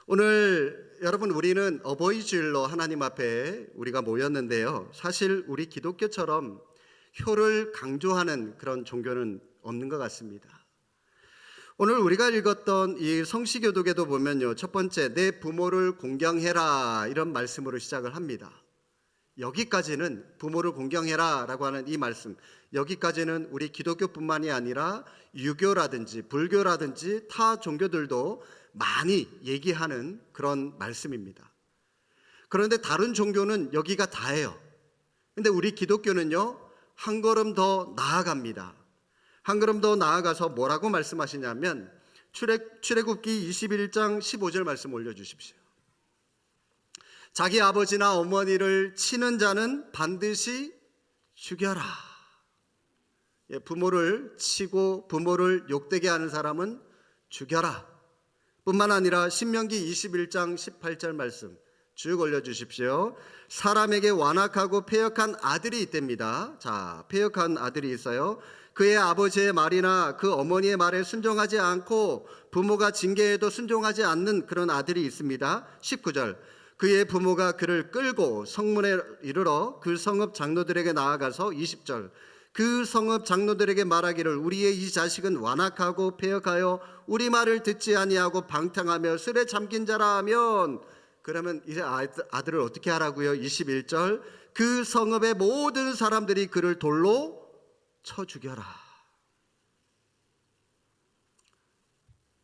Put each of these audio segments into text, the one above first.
오늘 여러분 우리는 어버이 주일로 하나님 앞에 우리가 모였는데요. 사실 우리 기독교처럼 효를 강조하는 그런 종교는 없는 것 같습니다. 오늘 우리가 읽었던 이 성시교독에도 보면요, 첫 번째 내 부모를 공경해라 이런 말씀으로 시작을 합니다. 여기까지는 부모를 공경해라 라고 하는 이 말씀, 여기까지는 우리 기독교뿐만이 아니라 유교라든지 불교라든지 타 종교들도 많이 얘기하는 그런 말씀입니다. 그런데 다른 종교는 여기가 다예요. 근데 우리 기독교는요, 한 걸음 더 나아갑니다. 한 걸음 더 나아가서 뭐라고 말씀하시냐면 출애굽기 21장 15절 말씀 올려주십시오. 자기 아버지나 어머니를 치는 자는 반드시 죽여라. 부모를 치고 부모를 욕되게 하는 사람은 죽여라. 뿐만 아니라 신명기 21장 18절 말씀 쭉 올려주십시오. 사람에게 완악하고 패역한 아들이 있답니다. 자, 패역한 아들이 있어요. 그의 아버지의 말이나 그 어머니의 말에 순종하지 않고 부모가 징계해도 순종하지 않는 그런 아들이 있습니다. 19절 그의 부모가 그를 끌고 성문에 이르러 그 성읍 장로들에게 나아가서 20절 그 성읍 장로들에게 말하기를 우리의 이 자식은 완악하고 패역하여 우리 말을 듣지 아니하고 방탕하며 술에 잠긴 자라 하면, 그러면 이제 아들을 어떻게 하라고요? 21절 그 성읍의 모든 사람들이 그를 돌로 쳐 죽여라.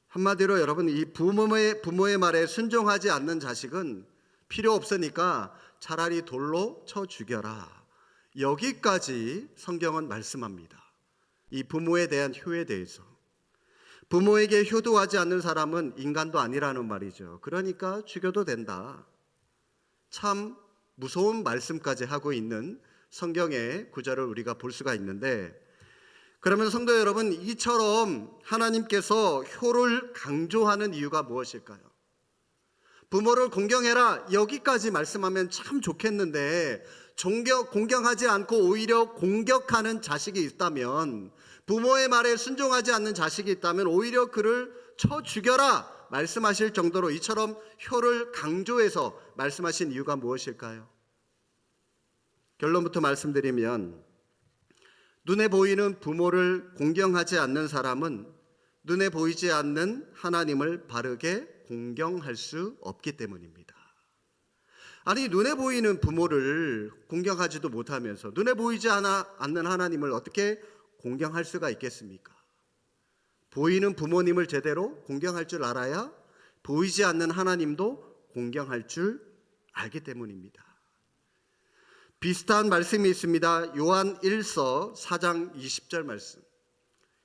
한마디로 여러분, 이 부모의 말에 순종하지 않는 자식은 필요 없으니까 차라리 돌로 쳐 죽여라. 여기까지 성경은 말씀합니다. 이 부모에 대한 효에 대해서. 부모에게 효도하지 않는 사람은 인간도 아니라는 말이죠. 그러니까 죽여도 된다. 참 무서운 말씀까지 하고 있는 성경의 구절을 우리가 볼 수가 있는데, 그러면 성도 여러분, 이처럼 하나님께서 효를 강조하는 이유가 무엇일까요? 부모를 공경해라 여기까지 말씀하면 참 좋겠는데 공경하지 않고 오히려 공격하는 자식이 있다면, 부모의 말에 순종하지 않는 자식이 있다면 오히려 그를 쳐 죽여라 말씀하실 정도로 이처럼 효를 강조해서 말씀하신 이유가 무엇일까요? 결론부터 말씀드리면, 눈에 보이는 부모를 공경하지 않는 사람은 눈에 보이지 않는 하나님을 바르게 공경할 수 없기 때문입니다. 아니, 눈에 보이는 부모를 공경하지도 못하면서 눈에 보이지 않는 하나님을 어떻게 공경할 수가 있겠습니까? 보이는 부모님을 제대로 공경할 줄 알아야 보이지 않는 하나님도 공경할 줄 알기 때문입니다. 비슷한 말씀이 있습니다. 요한 1서 4장 20절 말씀.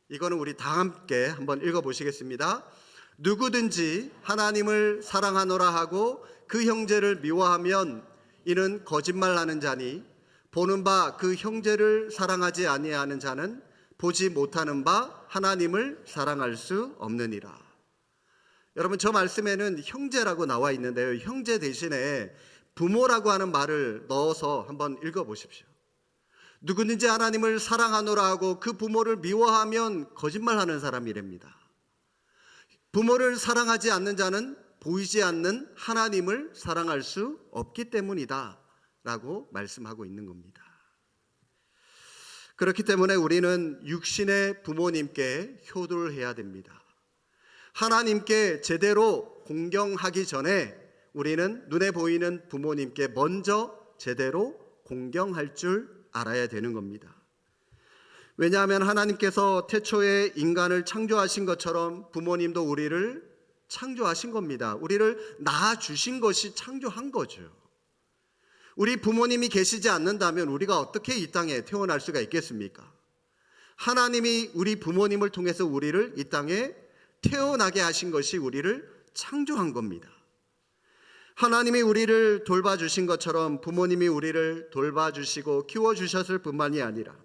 이거는 우리 다 함께 한번 읽어보시겠습니다. 누구든지 하나님을 사랑하노라 하고 그 형제를 미워하면 이는 거짓말하는 자니 보는 바 그 형제를 사랑하지 아니하는 자는 보지 못하는 바 하나님을 사랑할 수 없느니라. 여러분, 저 말씀에는 형제라고 나와 있는데요, 형제 대신에 부모라고 하는 말을 넣어서 한번 읽어보십시오. 누구든지 하나님을 사랑하노라 하고 그 부모를 미워하면 거짓말하는 사람이랍니다. 부모를 사랑하지 않는 자는 보이지 않는 하나님을 사랑할 수 없기 때문이다 라고 말씀하고 있는 겁니다. 그렇기 때문에 우리는 육신의 부모님께 효도를 해야 됩니다. 하나님께 제대로 공경하기 전에 우리는 눈에 보이는 부모님께 먼저 제대로 공경할 줄 알아야 되는 겁니다. 왜냐하면 하나님께서 태초에 인간을 창조하신 것처럼 부모님도 우리를 창조하신 겁니다. 우리를 낳아주신 것이 창조한 거죠. 우리 부모님이 계시지 않는다면 우리가 어떻게 이 땅에 태어날 수가 있겠습니까? 하나님이 우리 부모님을 통해서 우리를 이 땅에 태어나게 하신 것이 우리를 창조한 겁니다. 하나님이 우리를 돌봐주신 것처럼 부모님이 우리를 돌봐주시고 키워주셨을 뿐만이 아니라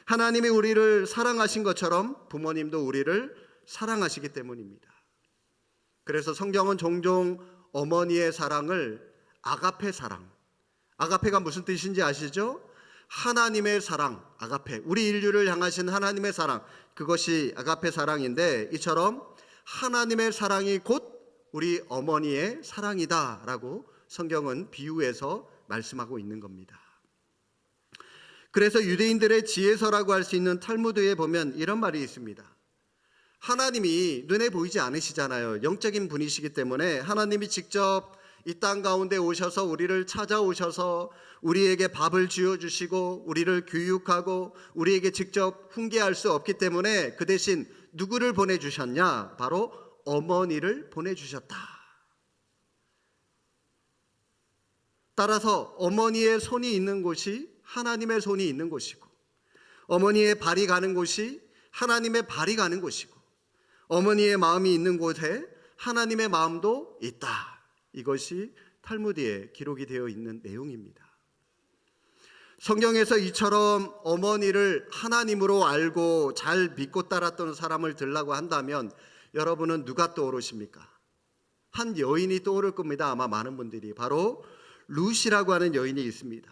하나님이 우리를 사랑하신 것처럼 부모님도 우리를 사랑하시기 때문입니다. 그래서 성경은 종종 어머니의 사랑을 아가페 사랑, 아가페가 무슨 뜻인지 아시죠? 하나님의 사랑, 아가페, 우리 인류를 향하신 하나님의 사랑, 그것이 아가페 사랑인데, 이처럼 하나님의 사랑이 곧 우리 어머니의 사랑이다라고 성경은 비유해서 말씀하고 있는 겁니다. 그래서 유대인들의 지혜서라고 할 수 있는 탈무드에 보면 이런 말이 있습니다. 하나님이 눈에 보이지 않으시잖아요. 영적인 분이시기 때문에 하나님이 직접 이 땅 가운데 오셔서 우리를 찾아오셔서 우리에게 밥을 쥐어주시고 우리를 교육하고 우리에게 직접 훈계할 수 없기 때문에 그 대신 누구를 보내주셨냐? 바로 어머니를 보내주셨다. 따라서 어머니의 손이 있는 곳이 하나님의 손이 있는 곳이고, 어머니의 발이 가는 곳이 하나님의 발이 가는 곳이고, 어머니의 마음이 있는 곳에 하나님의 마음도 있다. 이것이 탈무드에 기록이 되어 있는 내용입니다. 성경에서 이처럼 어머니를 하나님으로 알고 잘 믿고 따랐던 사람을 들라고 한다면 여러분은 누가 떠오르십니까? 한 여인이 떠오를 겁니다. 아마 많은 분들이. 바로 룻이라고 하는 여인이 있습니다.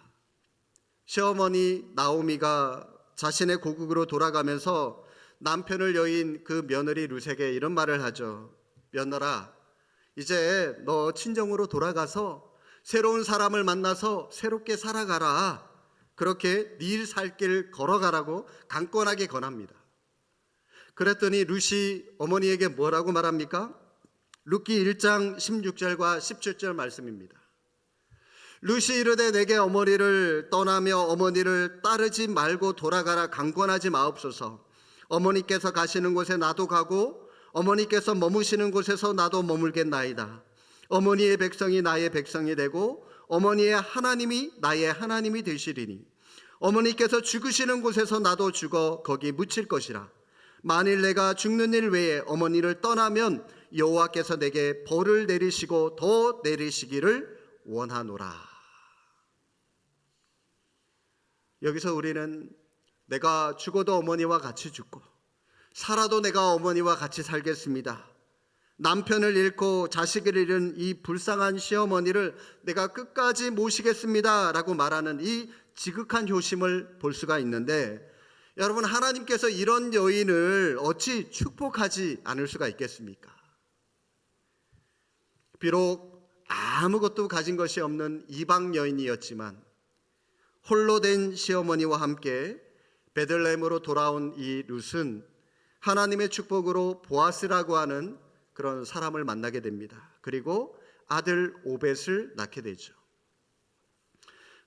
시어머니 나오미가 자신의 고국으로 돌아가면서 남편을 여인 그 며느리 룻에게 이런 말을 하죠. 며느라, 이제 너 친정으로 돌아가서 새로운 사람을 만나서 새롭게 살아가라. 그렇게 네 살 길 걸어가라고 강권하게 권합니다. 그랬더니 룻이 어머니에게 뭐라고 말합니까? 룻기 1장 16절과 17절 말씀입니다. 룻이 이르되 내게 어머니를 떠나며 어머니를 따르지 말고 돌아가라 강권하지 마옵소서. 어머니께서 가시는 곳에 나도 가고 어머니께서 머무시는 곳에서 나도 머물겠나이다. 어머니의 백성이 나의 백성이 되고 어머니의 하나님이 나의 하나님이 되시리니 어머니께서 죽으시는 곳에서 나도 죽어 거기 묻힐 것이라. 만일 내가 죽는 일 외에 어머니를 떠나면 여호와께서 내게 벌을 내리시고 더 내리시기를 원하노라. 여기서 우리는 내가 죽어도 어머니와 같이 죽고 살아도 내가 어머니와 같이 살겠습니다. 남편을 잃고 자식을 잃은 이 불쌍한 시어머니를 내가 끝까지 모시겠습니다 라고 말하는 이 지극한 효심을 볼 수가 있는데, 여러분, 하나님께서 이런 여인을 어찌 축복하지 않을 수가 있겠습니까? 비록 아무것도 가진 것이 없는 이방 여인이었지만 홀로 된 시어머니와 함께 베들레헴으로 돌아온 이 룻은 하나님의 축복으로 보아스라고 하는 그런 사람을 만나게 됩니다. 그리고 아들 오벳을 낳게 되죠.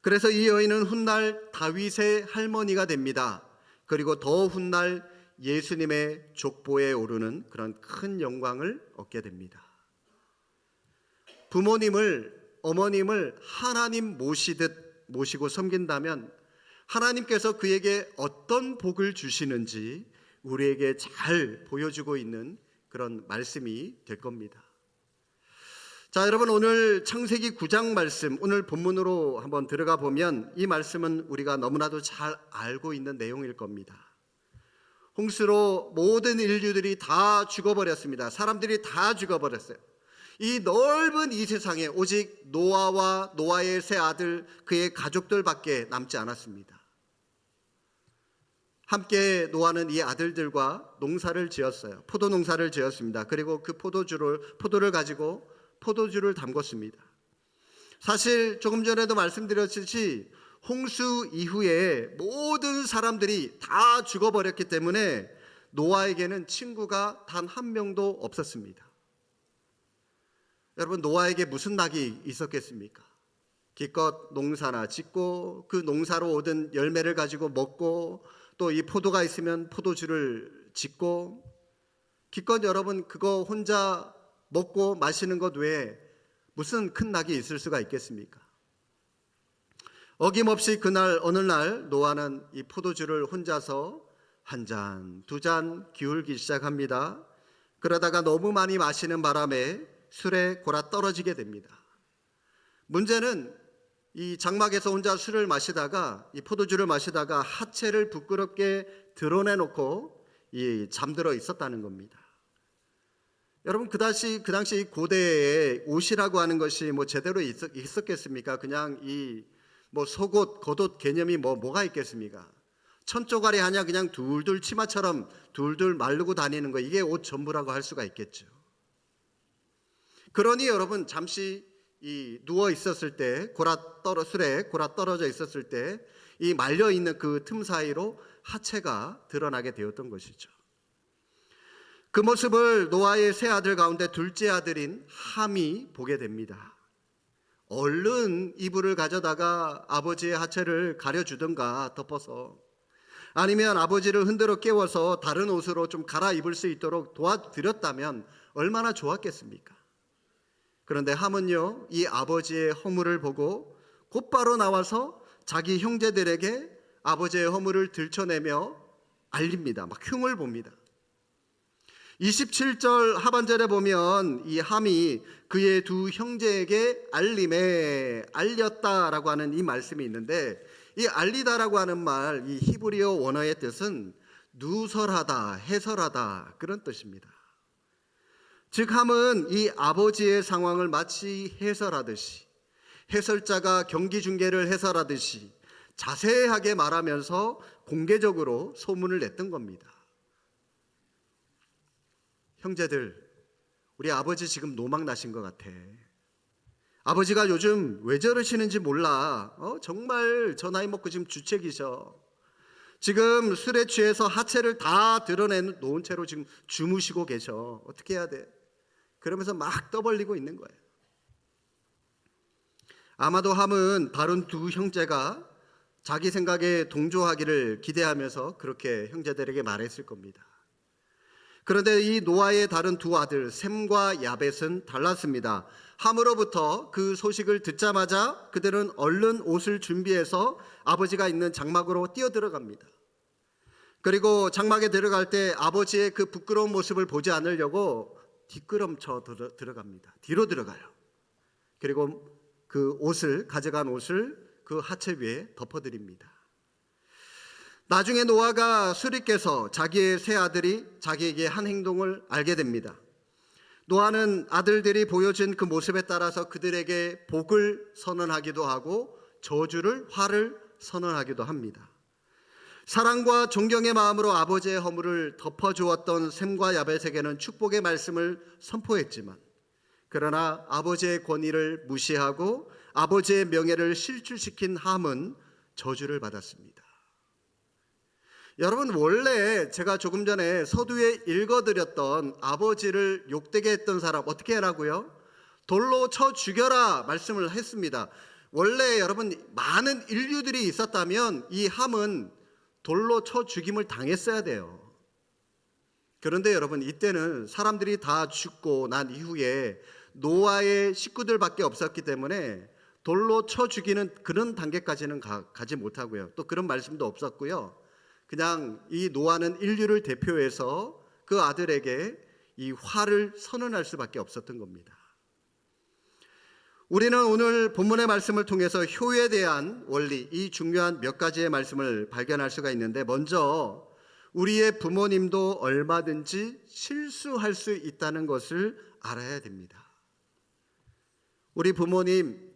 그래서 이 여인은 훗날 다윗의 할머니가 됩니다. 그리고 더 훗날 예수님의 족보에 오르는 그런 큰 영광을 얻게 됩니다. 어머님을 하나님 모시고 섬긴다면 하나님께서 그에게 어떤 복을 주시는지 우리에게 잘 보여주고 있는 그런 말씀이 될 겁니다. 자, 여러분, 오늘 창세기 9장 말씀, 오늘 본문으로 한번 들어가 보면 이 말씀은 우리가 너무나도 잘 알고 있는 내용일 겁니다. 홍수로 모든 인류들이 다 죽어버렸습니다. 사람들이 다 죽어버렸어요. 이 넓은 이 세상에 오직 노아와 노아의 세 아들, 그의 가족들밖에 남지 않았습니다. 함께 노아는 이 아들들과 농사를 지었어요. 포도 농사를 지었습니다. 그리고 그 포도를 가지고 포도주를 담궜습니다. 사실 조금 전에도 말씀드렸듯이 홍수 이후에 모든 사람들이 다 죽어버렸기 때문에 노아에게는 친구가 단 한 명도 없었습니다. 여러분, 노아에게 무슨 낙이 있었겠습니까? 기껏 농사나 짓고 그 농사로 얻은 열매를 가지고 먹고 또 이 포도가 있으면 포도주를 짓고 기껏 여러분 그거 혼자 먹고 마시는 것 외에 무슨 큰 낙이 있을 수가 있겠습니까? 어김없이 그날 어느 날 노아는 이 포도주를 혼자서 한 잔, 두 잔 기울기 시작합니다. 그러다가 너무 많이 마시는 바람에 술에 골아 떨어지게 됩니다. 문제는 이 장막에서 혼자 술을 마시다가 이 포도주를 마시다가 하체를 부끄럽게 드러내놓고 잠들어 있었다는 겁니다. 여러분, 그 당시 고대에 옷이라고 하는 것이 제대로 있었겠습니까? 그냥 속옷, 겉옷 개념이 뭐가 있겠습니까? 천조가리 하냐 그냥 둘둘 치마처럼 둘둘 마르고 다니는 거, 이게 옷 전부라고 할 수가 있겠죠. 그러니 여러분 잠시 이 누워 있었을 때 술에 골아 떨어져 있었을 때 이 말려 있는 그 틈 사이로 하체가 드러나게 되었던 것이죠. 그 모습을 노아의 세 아들 가운데 둘째 아들인 함이 보게 됩니다. 얼른 이불을 가져다가 아버지의 하체를 가려주든가 덮어서, 아니면 아버지를 흔들어 깨워서 다른 옷으로 좀 갈아입을 수 있도록 도와드렸다면 얼마나 좋았겠습니까? 그런데 함은요, 이 아버지의 허물을 보고 곧바로 나와서 자기 형제들에게 아버지의 허물을 들춰내며 알립니다. 막 흉을 봅니다. 27절 하반절에 보면 이 함이 그의 두 형제에게 알렸다라고 하는 이 말씀이 있는데, 이 알리다라고 하는 말, 이 히브리어 원어의 뜻은 누설하다, 해설하다 그런 뜻입니다. 즉 함은 이 아버지의 상황을 마치 해설하듯이, 해설자가 경기 중계를 해설하듯이 자세하게 말하면서 공개적으로 소문을 냈던 겁니다. 형제들, 우리 아버지 지금 노망 나신 것 같아. 아버지가 요즘 왜 저러시는지 몰라. 정말 저 나이 먹고 지금 주책이셔. 지금 술에 취해서 하체를 다 드러내놓은 채로 지금 주무시고 계셔. 어떻게 해야 돼? 그러면서 막 떠벌리고 있는 거예요. 아마도 함은 다른 두 형제가 자기 생각에 동조하기를 기대하면서 그렇게 형제들에게 말했을 겁니다. 그런데 이 노아의 다른 두 아들 셈과 야벳은 달랐습니다. 함으로부터 그 소식을 듣자마자 그들은 얼른 옷을 준비해서 아버지가 있는 장막으로 뛰어들어갑니다. 그리고 장막에 들어갈 때 아버지의 그 부끄러운 모습을 보지 않으려고 뒷걸음쳐 들어갑니다. 뒤로 들어가요. 그리고 그 가져간 옷을 그 하체 위에 덮어드립니다. 나중에 노아가 술이 깨서 자기의 세 아들이 자기에게 한 행동을 알게 됩니다. 노아는 아들들이 보여준 그 모습에 따라서 그들에게 복을 선언하기도 하고 화를 선언하기도 합니다. 사랑과 존경의 마음으로 아버지의 허물을 덮어주었던 셈과 야벳에게는 축복의 말씀을 선포했지만, 그러나 아버지의 권위를 무시하고 아버지의 명예를 실추시킨 함은 저주를 받았습니다. 여러분, 원래 제가 조금 전에 서두에 읽어드렸던 아버지를 욕되게 했던 사람 어떻게 하라고요? 돌로 쳐 죽여라 말씀을 했습니다. 원래 여러분 많은 인류들이 있었다면 이 함은 돌로 쳐 죽임을 당했어야 돼요. 그런데 여러분, 이때는 사람들이 다 죽고 난 이후에 노아의 식구들밖에 없었기 때문에 돌로 쳐 죽이는 그런 단계까지는 가지 못하고요. 또 그런 말씀도 없었고요. 그냥 이 노아는 인류를 대표해서 그 아들에게 이 화를 선언할 수밖에 없었던 겁니다. 우리는 오늘 본문의 말씀을 통해서 효에 대한 원리, 이 중요한 몇 가지의 말씀을 발견할 수가 있는데, 먼저 우리의 부모님도 얼마든지 실수할 수 있다는 것을 알아야 됩니다. 우리 부모님,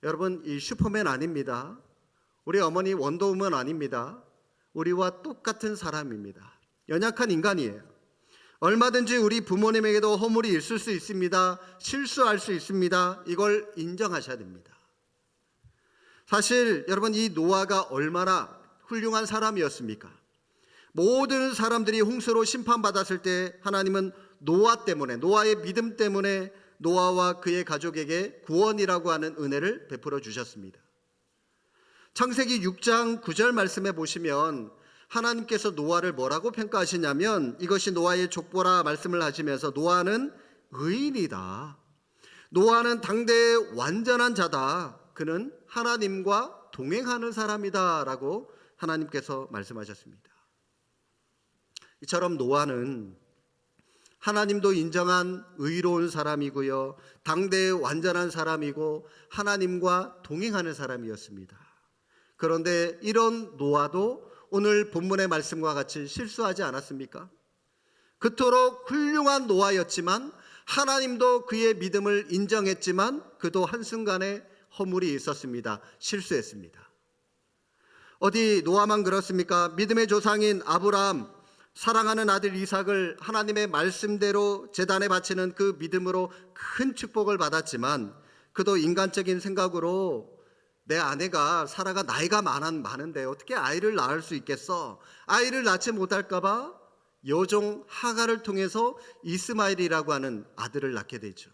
여러분 이 슈퍼맨 아닙니다. 우리 어머니 원더우먼 아닙니다. 우리와 똑같은 사람입니다. 연약한 인간이에요. 얼마든지 우리 부모님에게도 허물이 있을 수 있습니다. 실수할 수 있습니다. 이걸 인정하셔야 됩니다. 사실 여러분, 이 노아가 얼마나 훌륭한 사람이었습니까? 모든 사람들이 홍수로 심판받았을 때 하나님은 노아의 믿음 때문에 노아와 그의 가족에게 구원이라고 하는 은혜를 베풀어 주셨습니다. 창세기 6장 9절 말씀에 보시면 하나님께서 노아를 뭐라고 평가하시냐면, 이것이 노아의 족보라 말씀을 하시면서 노아는 의인이다. 노아는 당대의 완전한 자다. 그는 하나님과 동행하는 사람이다 라고 하나님께서 말씀하셨습니다. 이처럼 노아는 하나님도 인정한 의로운 사람이고요, 당대의 완전한 사람이고 하나님과 동행하는 사람이었습니다. 그런데 이런 노아도 오늘 본문의 말씀과 같이 실수하지 않았습니까? 그토록 훌륭한 노아였지만 하나님도 그의 믿음을 인정했지만 그도 한순간에 허물이 있었습니다. 실수했습니다. 어디 노아만 그렇습니까? 믿음의 조상인 아브라함, 사랑하는 아들 이삭을 하나님의 말씀대로 제단에 바치는 그 믿음으로 큰 축복을 받았지만, 그도 인간적인 생각으로 내 아내가 사라가 나이가 많은데 어떻게 아이를 낳을 수 있겠어? 아이를 낳지 못할까 봐 여종 하갈을 통해서 이스마엘이라고 하는 아들을 낳게 되죠.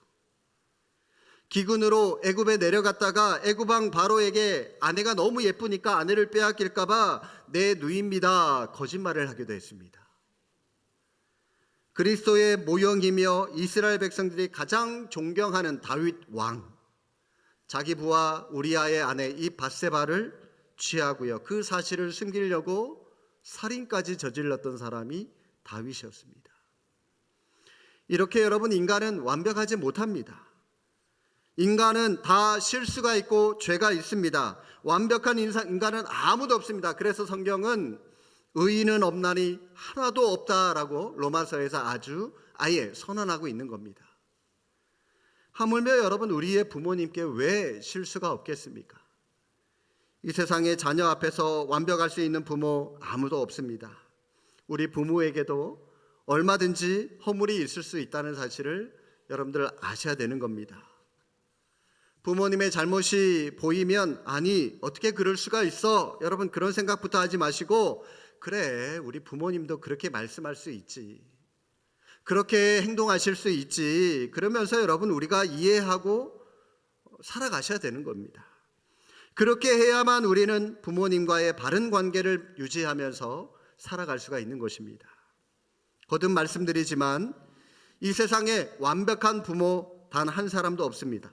기근으로 애굽에 내려갔다가 애굽 왕 바로에게 아내가 너무 예쁘니까 아내를 빼앗길까 봐 내 누이입니다 거짓말을 하기도 했습니다. 그리스도의 모형이며 이스라엘 백성들이 가장 존경하는 다윗 왕, 자기 부하 우리아의 아내 이 밧세바를 취하고요, 그 사실을 숨기려고 살인까지 저질렀던 사람이 다윗이었습니다. 이렇게 여러분, 인간은 완벽하지 못합니다. 인간은 다 실수가 있고 죄가 있습니다. 완벽한 인간은 아무도 없습니다. 그래서 성경은 의인은 없나니 하나도 없다라고 로마서에서 아예 선언하고 있는 겁니다. 하물며 여러분, 우리의 부모님께 왜 실수가 없겠습니까? 이 세상에 자녀 앞에서 완벽할 수 있는 부모 아무도 없습니다. 우리 부모에게도 얼마든지 허물이 있을 수 있다는 사실을 여러분들 아셔야 되는 겁니다. 부모님의 잘못이 보이면 아니 어떻게 그럴 수가 있어, 여러분 그런 생각부터 하지 마시고, 그래 우리 부모님도 그렇게 말씀할 수 있지, 그렇게 행동하실 수 있지, 그러면서 여러분 우리가 이해하고 살아가셔야 되는 겁니다. 그렇게 해야만 우리는 부모님과의 바른 관계를 유지하면서 살아갈 수가 있는 것입니다. 거듭 말씀드리지만 이 세상에 완벽한 부모 단 한 사람도 없습니다.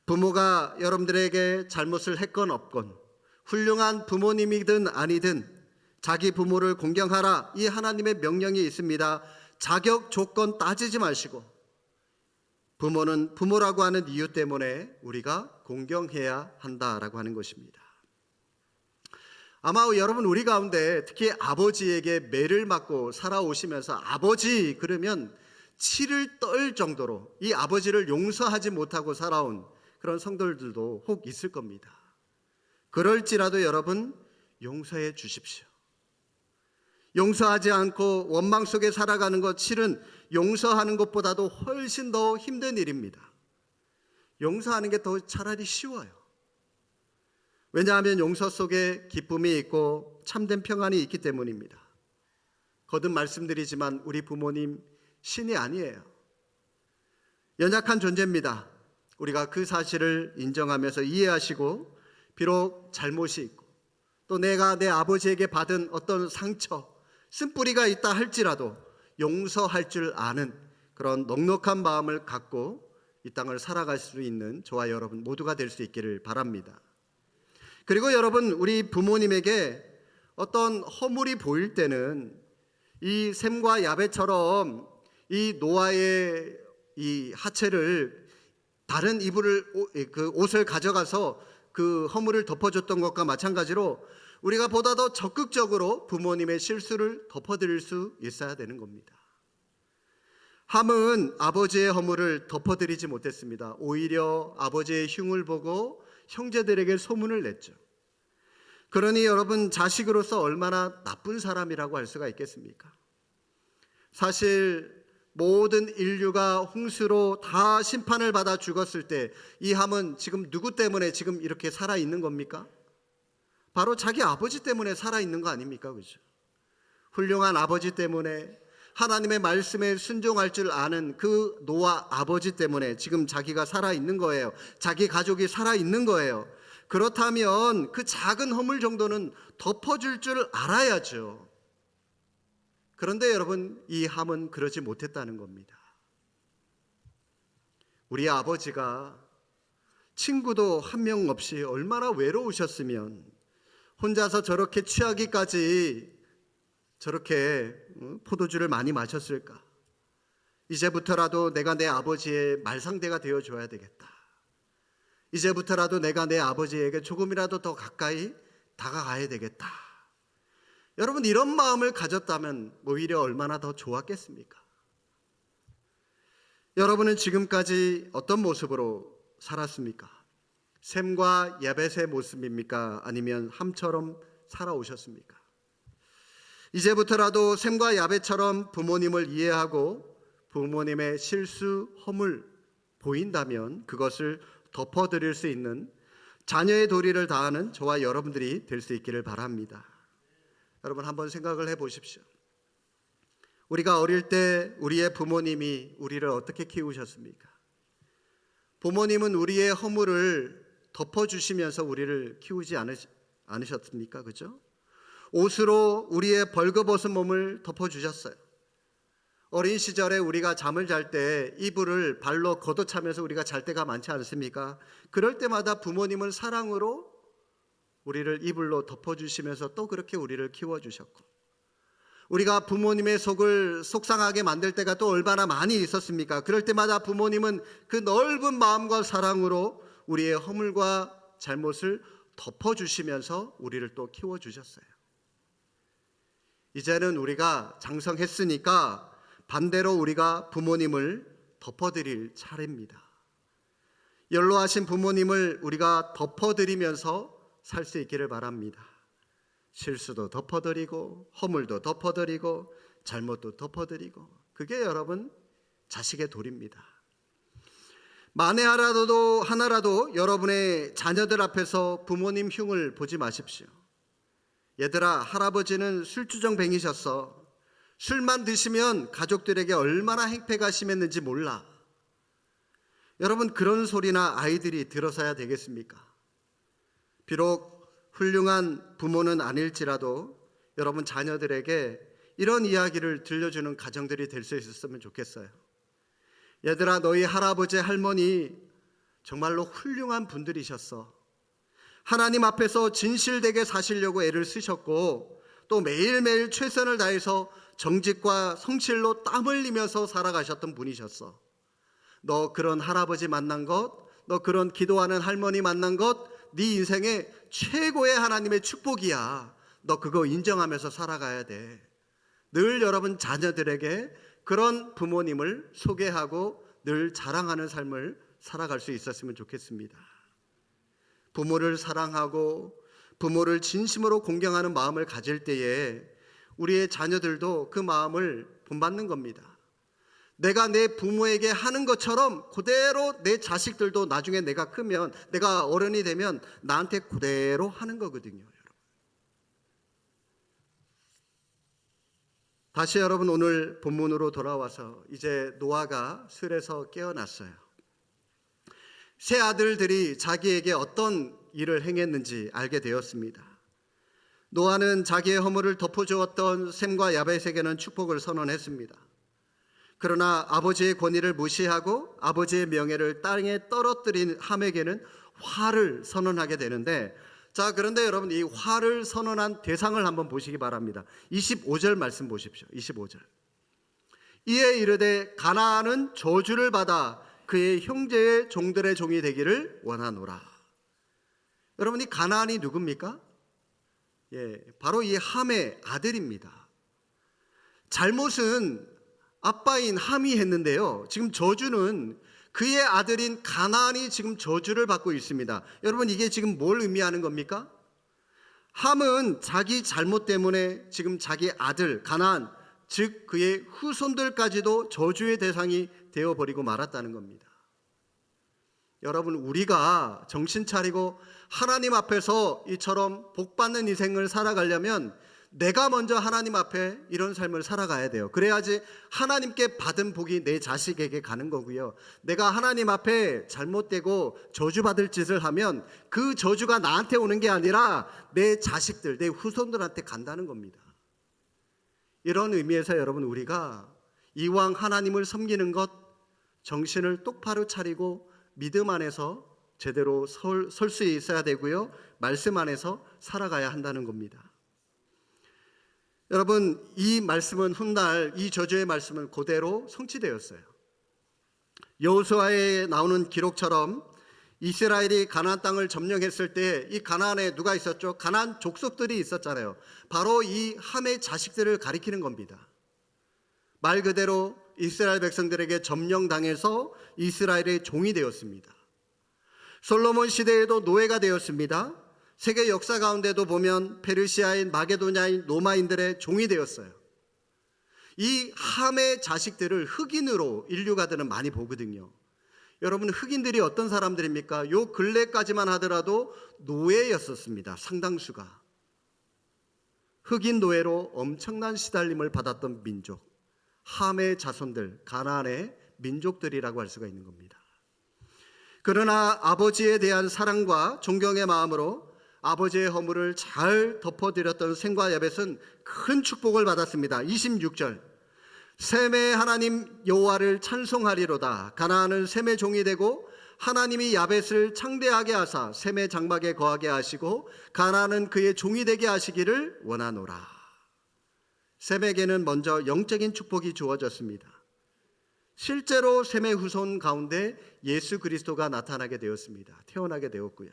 부모가 여러분들에게 잘못을 했건 없건, 훌륭한 부모님이든 아니든 자기 부모를 공경하라, 이 하나님의 명령이 있습니다. 자격 조건 따지지 마시고 부모는 부모라고 하는 이유 때문에 우리가 공경해야 한다라고 하는 것입니다. 아마 여러분, 우리 가운데 특히 아버지에게 매를 맞고 살아오시면서 아버지 그러면 치를 떨 정도로 이 아버지를 용서하지 못하고 살아온 그런 성도들도 혹 있을 겁니다. 그럴지라도 여러분, 용서해 주십시오. 용서하지 않고 원망 속에 살아가는 것, 실은 용서하는 것보다도 훨씬 더 힘든 일입니다. 용서하는 게 더 차라리 쉬워요. 왜냐하면 용서 속에 기쁨이 있고 참된 평안이 있기 때문입니다. 거듭 말씀드리지만 우리 부모님 신이 아니에요. 연약한 존재입니다. 우리가 그 사실을 인정하면서 이해하시고, 비록 잘못이 있고 또 내가 내 아버지에게 받은 어떤 상처, 쓴뿌리가 있다 할지라도 용서할 줄 아는 그런 넉넉한 마음을 갖고 이 땅을 살아갈 수 있는 저와 여러분 모두가 될 수 있기를 바랍니다. 그리고 여러분, 우리 부모님에게 어떤 허물이 보일 때는 이 셈과 야벳처럼 이 노아의 이 하체를 다른 그 옷을 가져가서 그 허물을 덮어줬던 것과 마찬가지로 우리가 보다 더 적극적으로 부모님의 실수를 덮어드릴 수 있어야 되는 겁니다. 함은 아버지의 허물을 덮어드리지 못했습니다. 오히려 아버지의 흉을 보고 형제들에게 소문을 냈죠. 그러니 여러분, 자식으로서 얼마나 나쁜 사람이라고 할 수가 있겠습니까? 사실 모든 인류가 홍수로 다 심판을 받아 죽었을 때 이 함은 지금 누구 때문에 지금 이렇게 살아있는 겁니까? 바로 자기 아버지 때문에 살아있는 거 아닙니까? 그죠? 훌륭한 아버지 때문에, 하나님의 말씀에 순종할 줄 아는 그 노아 아버지 때문에 지금 자기가 살아있는 거예요. 자기 가족이 살아있는 거예요. 그렇다면 그 작은 허물 정도는 덮어줄 줄 알아야죠. 그런데 여러분, 이 함은 그러지 못했다는 겁니다. 우리 아버지가 친구도 한 명 없이 얼마나 외로우셨으면 혼자서 저렇게 취하기까지 저렇게 포도주를 많이 마셨을까? 이제부터라도 내가 내 아버지의 말상대가 되어줘야 되겠다. 이제부터라도 내가 내 아버지에게 조금이라도 더 가까이 다가가야 되겠다. 여러분, 이런 마음을 가졌다면 오히려 얼마나 더 좋았겠습니까? 여러분은 지금까지 어떤 모습으로 살았습니까? 셈과 야벳의 모습입니까? 아니면 함처럼 살아오셨습니까? 이제부터라도 셈과 야벳처럼 부모님을 이해하고 부모님의 실수, 허물 보인다면 그것을 덮어드릴 수 있는 자녀의 도리를 다하는 저와 여러분들이 될 수 있기를 바랍니다. 여러분 한번 생각을 해보십시오. 우리가 어릴 때 우리의 부모님이 우리를 어떻게 키우셨습니까? 부모님은 우리의 허물을 덮어주시면서 우리를 키우지 않으셨습니까? 그죠? 옷으로 우리의 벌거벗은 몸을 덮어주셨어요. 어린 시절에 우리가 잠을 잘 때 이불을 발로 걷어차면서 우리가 잘 때가 많지 않습니까? 그럴 때마다 부모님은 사랑으로 우리를 이불로 덮어주시면서 또 그렇게 우리를 키워주셨고, 우리가 부모님의 속을 속상하게 만들 때가 또 얼마나 많이 있었습니까? 그럴 때마다 부모님은 그 넓은 마음과 사랑으로 우리의 허물과 잘못을 덮어주시면서 우리를 또 키워주셨어요. 이제는 우리가 장성했으니까 반대로 우리가 부모님을 덮어드릴 차례입니다. 연로하신 부모님을 우리가 덮어드리면서 살 수 있기를 바랍니다. 실수도 덮어드리고 허물도 덮어드리고 잘못도 덮어드리고, 그게 여러분 자식의 도리입니다. 만에 하나라도 여러분의 자녀들 앞에서 부모님 흉을 보지 마십시오. 얘들아, 할아버지는 술주정뱅이셨어. 술만 드시면 가족들에게 얼마나 행패가 심했는지 몰라. 여러분, 그런 소리나 아이들이 들어서야 되겠습니까? 비록 훌륭한 부모는 아닐지라도 여러분 자녀들에게 이런 이야기를 들려주는 가정들이 될 수 있었으면 좋겠어요. 얘들아, 너희 할아버지 할머니 정말로 훌륭한 분들이셨어. 하나님 앞에서 진실되게 사시려고 애를 쓰셨고 또 매일매일 최선을 다해서 정직과 성실로 땀 흘리면서 살아가셨던 분이셨어. 너 그런 할아버지 만난 것, 너 그런 기도하는 할머니 만난 것, 네 인생의 최고의 하나님의 축복이야. 너 그거 인정하면서 살아가야 돼. 늘 여러분 자녀들에게 그런 부모님을 소개하고 늘 자랑하는 삶을 살아갈 수 있었으면 좋겠습니다. 부모를 사랑하고 부모를 진심으로 공경하는 마음을 가질 때에 우리의 자녀들도 그 마음을 본받는 겁니다. 내가 내 부모에게 하는 것처럼 그대로 내 자식들도 나중에 내가 크면, 내가 어른이 되면 나한테 그대로 하는 거거든요. 여러분. 다시 여러분 오늘 본문으로 돌아와서 이제 노아가 술에서 깨어났어요. 세 아들들이 자기에게 어떤 일을 행했는지 알게 되었습니다. 노아는 자기의 허물을 덮어주었던 셈과 야벳에게는 축복을 선언했습니다. 그러나 아버지의 권위를 무시하고 아버지의 명예를 땅에 떨어뜨린 함에게는 화를 선언하게 되는데, 자, 그런데 여러분 이 화를 선언한 대상을 한번 보시기 바랍니다. 25절 말씀 보십시오. 25절. 이에 이르되 가나안은 저주를 받아 그의 형제의 종들의 종이 되기를 원하노라. 여러분, 이 가나안이 누굽니까? 바로 이 함의 아들입니다. 잘못은 아빠인 함이 했는데요, 지금 저주는 그의 아들인 가나안이 지금 저주를 받고 있습니다. 여러분, 이게 지금 뭘 의미하는 겁니까? 함은 자기 잘못 때문에 지금 자기 아들 가나안, 즉 그의 후손들까지도 저주의 대상이 되어버리고 말았다는 겁니다. 여러분, 우리가 정신 차리고 하나님 앞에서 이처럼 복받는 인생을 살아가려면 내가 먼저 하나님 앞에 이런 삶을 살아가야 돼요. 그래야지 하나님께 받은 복이 내 자식에게 가는 거고요. 내가 하나님 앞에 잘못되고 저주받을 짓을 하면 그 저주가 나한테 오는 게 아니라 내 자식들, 내 후손들한테 간다는 겁니다. 이런 의미에서 여러분, 우리가 이왕 하나님을 섬기는 것 정신을 똑바로 차리고 믿음 안에서 제대로 설 수 있어야 되고요, 말씀 안에서 살아가야 한다는 겁니다. 여러분, 이 말씀은 훗날 이 저주의 말씀은 그대로 성취되었어요. 여호수아에 나오는 기록처럼 이스라엘이 가나안 땅을 점령했을 때 이 가나안에 누가 있었죠? 가나안 족속들이 있었잖아요. 바로 이 함의 자식들을 가리키는 겁니다. 말 그대로 이스라엘 백성들에게 점령당해서 이스라엘의 종이 되었습니다. 솔로몬 시대에도 노예가 되었습니다. 세계 역사 가운데도 보면 페르시아인, 마게도냐인, 로마인들의 종이 되었어요. 이 함의 자식들을 흑인으로 인류가들은 많이 보거든요. 여러분, 흑인들이 어떤 사람들입니까? 요 근래까지만 하더라도 노예였었습니다. 상당수가. 흑인 노예로 엄청난 시달림을 받았던 민족, 함의 자손들, 가나안의 민족들이라고 할 수가 있는 겁니다. 그러나 아버지에 대한 사랑과 존경의 마음으로 아버지의 허물을 잘 덮어드렸던 셈과 야벳은 큰 축복을 받았습니다. 26절, 셈의 하나님 여호와를 찬송하리로다. 가나안은 셈의 종이 되고 하나님이 야벳을 창대하게 하사 셈의 장막에 거하게 하시고 가나안은 그의 종이 되게 하시기를 원하노라. 셈에게는 먼저 영적인 축복이 주어졌습니다. 실제로 셈의 후손 가운데 예수 그리스도가 나타나게 되었습니다. 태어나게 되었고요.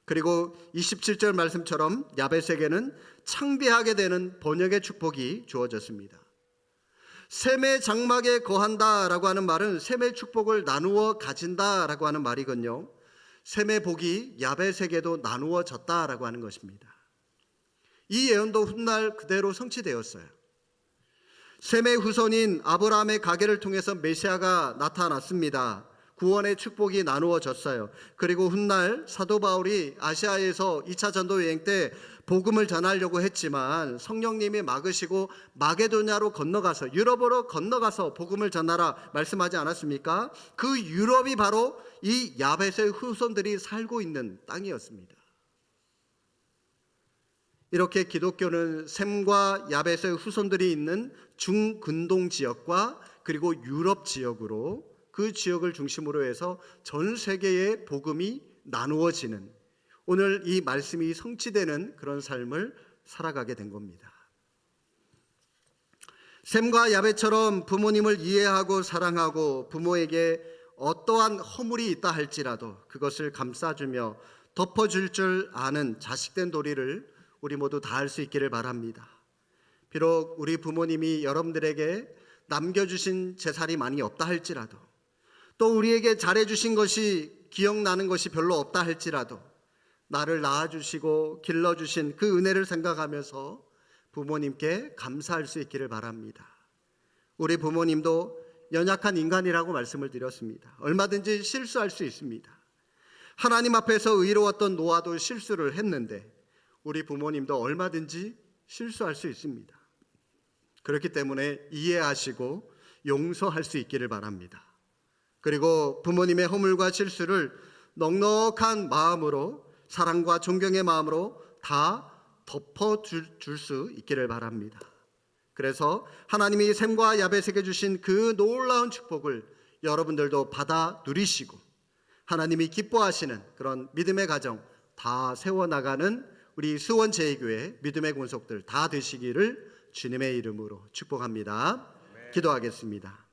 그리고 27절 말씀처럼 야벳에게는 창대하게 되는 번영의 축복이 주어졌습니다. 셈의 장막에 거한다라고 하는 말은 셈의 축복을 나누어 가진다라고 하는 말이거든요. 셈의 복이 야벳에게도 나누어졌다라고 하는 것입니다. 이 예언도 훗날 그대로 성취되었어요. 셈의 후손인 아브라함의 가계를 통해서 메시아가 나타났습니다. 구원의 축복이 나누어졌어요. 그리고 훗날 사도 바울이 아시아에서 2차 전도 여행 때 복음을 전하려고 했지만 성령님이 막으시고 마게도냐로 건너가서, 유럽으로 건너가서 복음을 전하라 말씀하지 않았습니까? 그 유럽이 바로 이 야벳의 후손들이 살고 있는 땅이었습니다. 이렇게 기독교는 셈과 야벳의 후손들이 있는 중근동 지역과 그리고 유럽 지역으로, 그 지역을 중심으로 해서 전 세계의 복음이 나누어지는, 오늘 이 말씀이 성취되는 그런 삶을 살아가게 된 겁니다. 셈과 야벳처럼 부모님을 이해하고 사랑하고 부모에게 어떠한 허물이 있다 할지라도 그것을 감싸주며 덮어줄 줄 아는 자식된 도리를 우리 모두 다 할 수 있기를 바랍니다. 비록 우리 부모님이 여러분들에게 남겨주신 재산이 많이 없다 할지라도, 또 우리에게 잘해주신 것이 기억나는 것이 별로 없다 할지라도 나를 낳아주시고 길러주신 그 은혜를 생각하면서 부모님께 감사할 수 있기를 바랍니다. 우리 부모님도 연약한 인간이라고 말씀을 드렸습니다. 얼마든지 실수할 수 있습니다. 하나님 앞에서 의로웠던 노아도 실수를 했는데 우리 부모님도 얼마든지 실수할 수 있습니다. 그렇기 때문에 이해하시고 용서할 수 있기를 바랍니다. 그리고 부모님의 허물과 실수를 넉넉한 마음으로, 사랑과 존경의 마음으로 다 덮어줄 수 있기를 바랍니다. 그래서 하나님이 셈과 야벳에게 주신 그 놀라운 축복을 여러분들도 받아 누리시고 하나님이 기뻐하시는 그런 믿음의 가정 다 세워나가는 우리 수원 제2교회 믿음의 권속들 다 되시기를 주님의 이름으로 축복합니다. 기도하겠습니다.